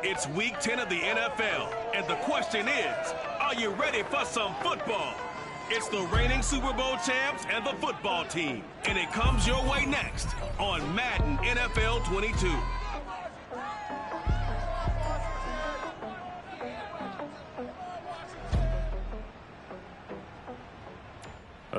It's Week 10 of the NFL, and the question is, are you ready for some football? It's the reigning Super Bowl champs and the football team, and it comes your way next on Madden NFL 22.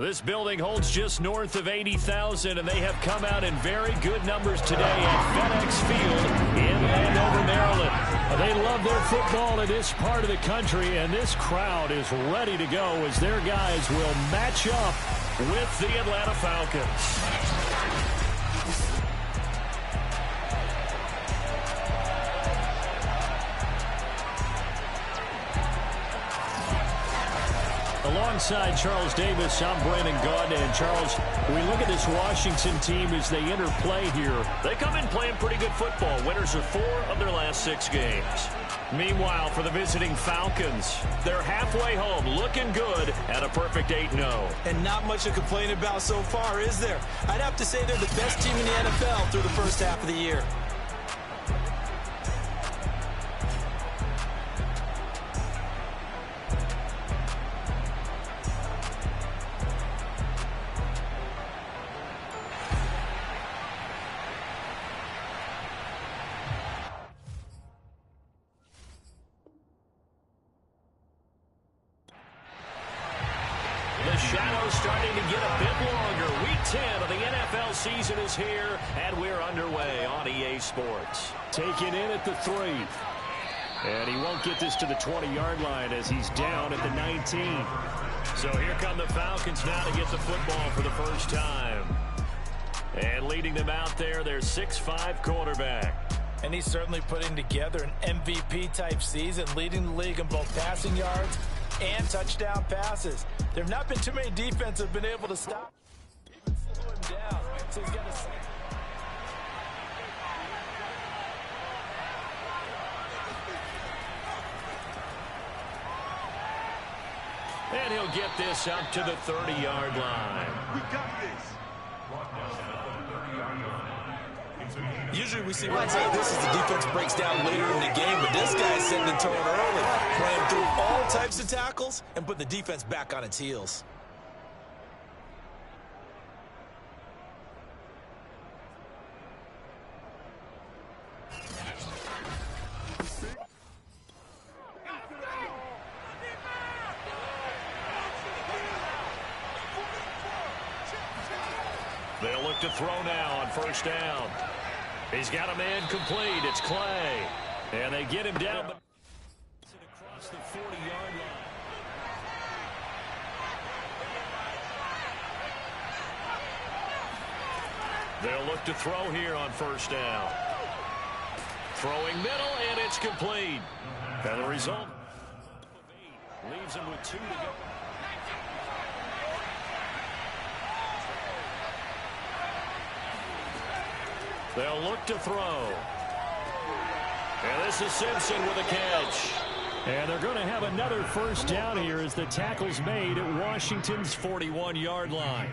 This building holds just north of 80,000, and they have come out in very good numbers today at FedEx Field in Andover, Maryland. They love their football in this part of the country, and this crowd is ready to go as their guys will match up with the Atlanta Falcons. Alongside Charles Davis, I'm Brandon Gaudin. And Charles, we look at this Washington team as they enter play here. They come in playing pretty good football. Winners of 4 of their last 6 games. Meanwhile, for the visiting Falcons, they're halfway home, looking good at a perfect 8-0. And not much to complain about so far, is there? I'd have to say they're the best team in the NFL through the first half of the year. The shadow's starting to get a bit longer. Week 10 of the NFL season is here, and we're underway on EA Sports. taken in at the 3. And he won't get this to the 20-yard line as he's down at the 19. So here come the Falcons now to get the football for the first time. And leading them out there, their 6'5" quarterback. And he's certainly putting together an MVP-type season, leading the league in both passing yards and touchdown passes. There have not been too many defenses have been able to stop, even slow him down. So he's got to... And he'll get this up to the 30-yard line. We got this. Usually we see runs like this as the defense breaks down later in the game, but this guy's setting the tone early, playing through all types of tackles and putting the defense back on its heels. They'll look to throw now on first down. He's got a man complete. It's Clay. And they get him down, but across the 40-yard line. They'll look to throw here on first down. Throwing middle, and it's complete. And the result leaves him with 2 to go. They'll look to throw. And this is Simpson with a catch. And they're going to have another first down here as the tackle's made at Washington's 41-yard line.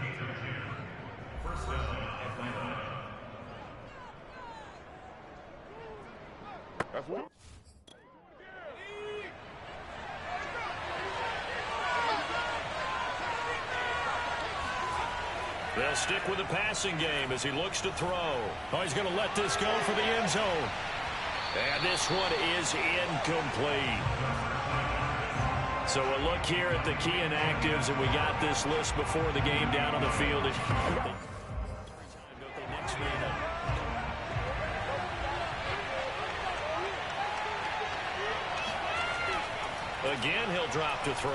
They'll stick with the passing game as he looks to throw. Oh, he's going to let this go for the end zone. And this one is incomplete. So a look here at the key inactives, and we got this list before the game down on the field. Again, he'll drop to throw.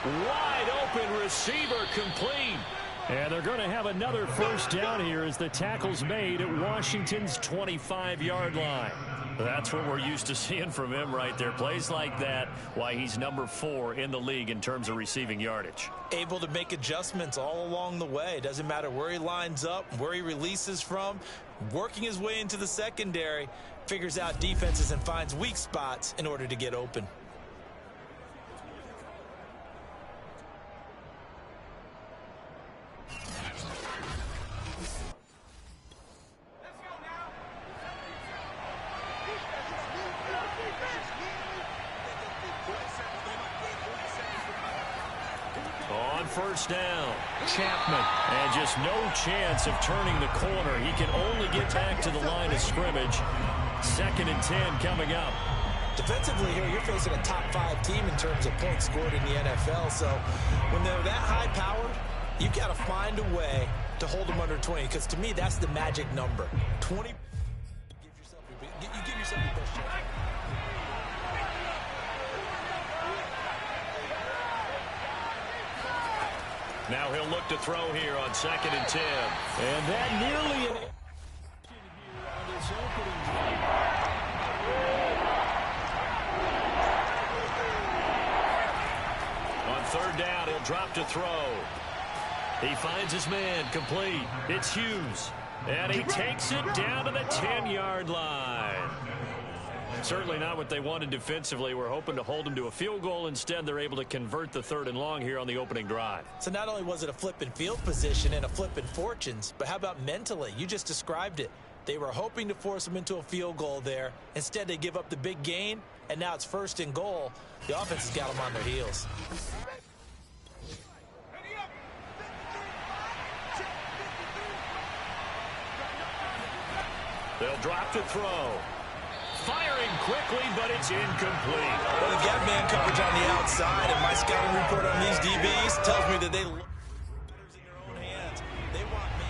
Wide open receiver complete. And they're going to have another first down here as the tackle's made at Washington's 25-yard line. That's what we're used to seeing from him right there. Plays like that, why he's number 4 in the league in terms of receiving yardage. Able to make adjustments all along the way. Doesn't matter where he lines up, where he releases from. Working his way into the secondary, figures out defenses and finds weak spots in order to get open. on first down. Chapman. And just no chance of turning the corner. He can only get back to the line of scrimmage. 2nd and 10 coming up. Defensively here, you're facing a top 5 team in terms of points scored in the NFL. So when they're that high-powered, you've got to find a way to hold them under 20. Because to me, that's the magic number. 20. You give yourself your best chance. Now he'll look to throw here on 2nd and 10. And that nearly an on this opening drive. On 3rd down, he'll drop to throw. He finds his man, complete. It's Hughes. And he takes it down to the 10-yard line. Certainly not what they wanted defensively. We're hoping to hold them to a field goal. Instead, they're able to convert the 3rd and long here on the opening drive. So not only was it a flipping field position and a flipping fortunes, but how about mentally? You just described it. They were hoping to force them into a field goal there. Instead, they give up the big gain, and now it's 1st and goal. The offense has got them on their heels. They'll drop to throw. Firing quickly, but it's incomplete. Well, the gap man coverage on the outside, and my scouting report on these DBs tells me that they look in their own hands. They want me.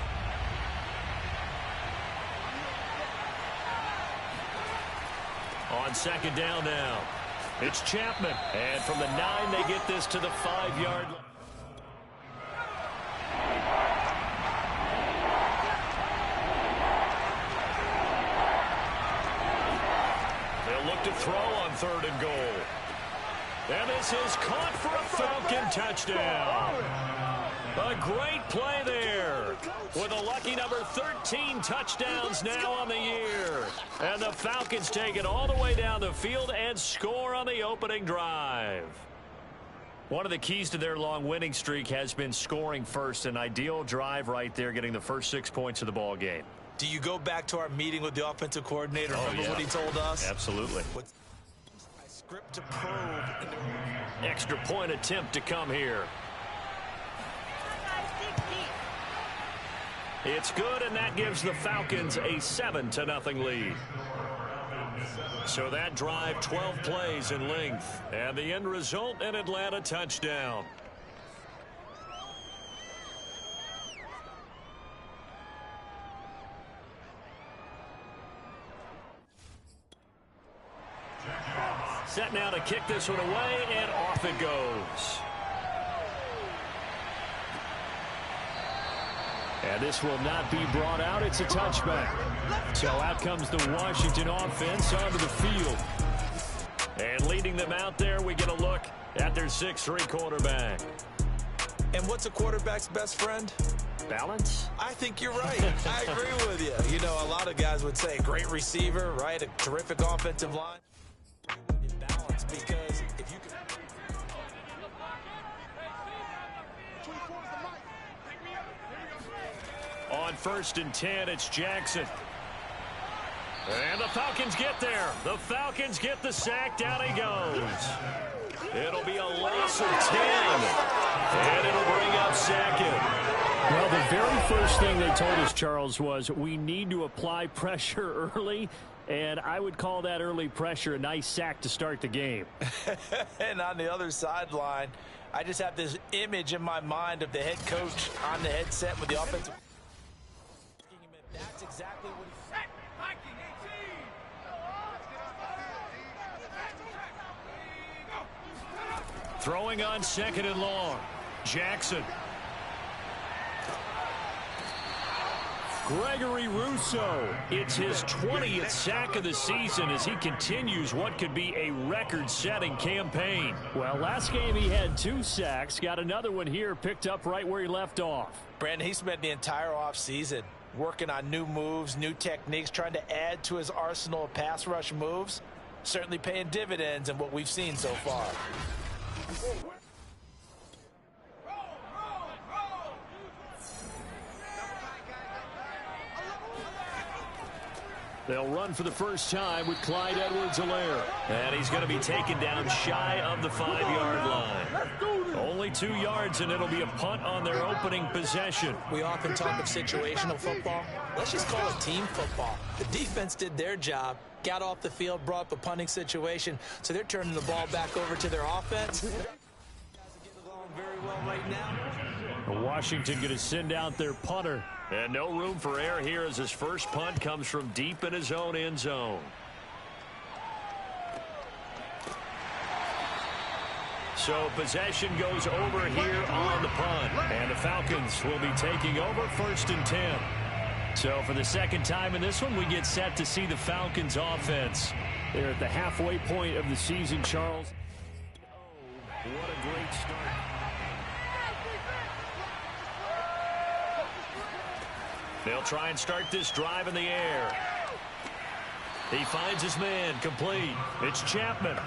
On 2nd down now, it's Chapman. And from the 9, they get this to the 5-yard line. To throw on 3rd and goal. And this is caught for a Falcon touchdown. A great play there with a lucky number 13 touchdowns now on the year. And the Falcons take it all the way down the field and score on the opening drive. One of the keys to their long winning streak has been scoring first. An ideal drive right there, getting the first 6 points of the ball game. Do you go back to our meeting with the offensive coordinator? Remember what he told us? Absolutely. What's a script to probe. Extra point attempt to come here. It's good, and that gives the Falcons a 7-0 lead. So that drive, 12 plays in length. And the end result, an Atlanta touchdown. Set now to kick this one away, and off it goes. And this will not be brought out. It's a touchback. So out comes the Washington offense onto the field. And leading them out there, we get a look at their 6'3" quarterback. And what's a quarterback's best friend? Balance? I think you're right. I agree with you. You know, a lot of guys would say great receiver, right? A terrific offensive line. Balance, because if you can... On 1st and 10, it's Jackson. And the Falcons get there. The Falcons get the sack. Down he goes. It'll be a loss of 10. And it'll bring up 2nd. Well, the very first thing they told us, Charles, was we need to apply pressure early. And I would call that early pressure a nice sack to start the game. And on the other sideline, I just have this image in my mind of the head coach on the headset with the offensive. That's exactly what he said. Throwing on 2nd and long. Jackson. Gregory Rousseau. It's his 20th sack of the season as he continues what could be a record-setting campaign. Well, last game he had 2 sacks. Got another one here, picked up right where he left off. Brandon, he spent the entire offseason working on new moves, new techniques, trying to add to his arsenal of pass rush moves. Certainly paying dividends in what we've seen so far. They'll run for the first time with Clyde Edwards-Helaire. And he's going to be taken down shy of the 5-yard line. Only 2 yards, and it'll be a punt on their opening possession. We often talk of situational football. Let's just call it team football. The defense did their job, got off the field, brought up a punting situation, so they're turning the ball back over to their offense. Guys are getting along very well right now. Washington going to send out their punter. And no room for error here as his first punt comes from deep in his own end zone. So possession goes over here on the punt. And the Falcons will be taking over 1st and 10. So for the second time in this one, we get set to see the Falcons offense. They're at the halfway point of the season, Charles. Oh, what a great start. They'll try and start this drive in the air. He finds his man complete. It's Chapman.